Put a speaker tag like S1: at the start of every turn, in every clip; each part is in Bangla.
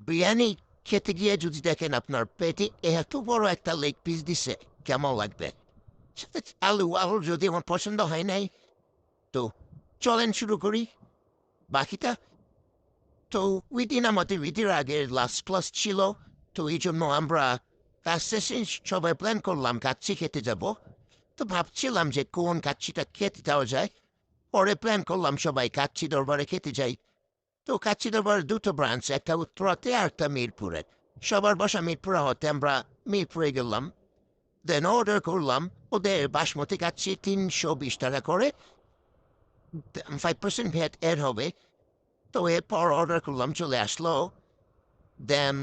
S1: বিরিয়ানি খেতে গিয়ে যদি দেখেন আপনার পেটে এত বড় একটা লেগ পিস দিছে, কেমন লাগবে? সাথে আলু আলু যদি আমার পছন্দ হয় নাই, তো চলেন শুরু করি বাকিটা। তো ওই দিন আমাদের ঈদের আগে লাস্ট ক্লাস ছিল, তো এই জন্য আমরা ক্লাস শেষে সবাই প্ল্যান করলাম কাচ্চি খেতে যাব। তো ভাবছিলাম যে কোন কাচ্চিটা খেতে দেওয়া যায়। পরে প্ল্যান করলাম সবাই কাচ্চি দরবারে খেতে যাই। তো কাচ্চি দরবারের দুটো ব্রাঞ্চ, একটা উত্তরাতে আর একটা মিরপুরে। সবার বাসা মিরপুরে হতে আমরা মিরপুরে গেলাম। দেন অর্ডার করলাম ওদের বাসমতি কাচ্চি ৩২০ টাকা করে, 5% ভ্যাট এড হবে। তো এরপর অর্ডার করলাম, চলে আসলো। দেন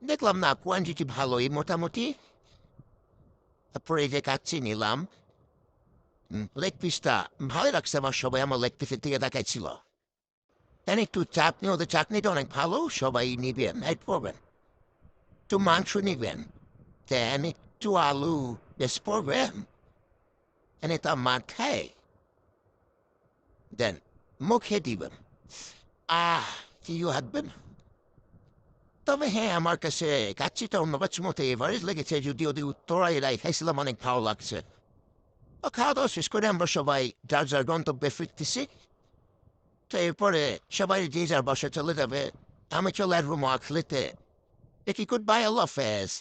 S1: দেখলাম না কোয়ান্টিটি ভালোই মোটামুটি। তারপরে এই যে কাচ্চি নিলাম, লেগ পিসটা ভালোই লাগছে আমার, সবাই আমার লেগ পিসের দিকে তাকাইছিল। দেন একটু চাটনি, ওদের চাটনিটা অনেক ভালো, সবাই নিবেন, অ্যাড করবেন। একটু মাংস নিবেন, দেন একটু আলু বেশ পড়বেন, দেন এটা মাথায় দেন মুখে দিবেন। কি হাঁটবেন। তবে হ্যাঁ, আমার কাছে কাচ্চিটা অন্য বাচ্চার মতো এভারেজ লেগেছে, যদি ওদের উত্তরা এরাই খাইছিলাম, অনেক ভালো লাগছে। ও খাওয়া দাওয়া শেষ করে আমরা সবাই যার যার গন্তব্যে ফিরতেছি। তো এরপরে সবাই যে যার বাসায় চলে যাবে, আমি চলে আসবো মহাখালীতে। দেখি গুড বাই, আল্লাহ হাফেজ।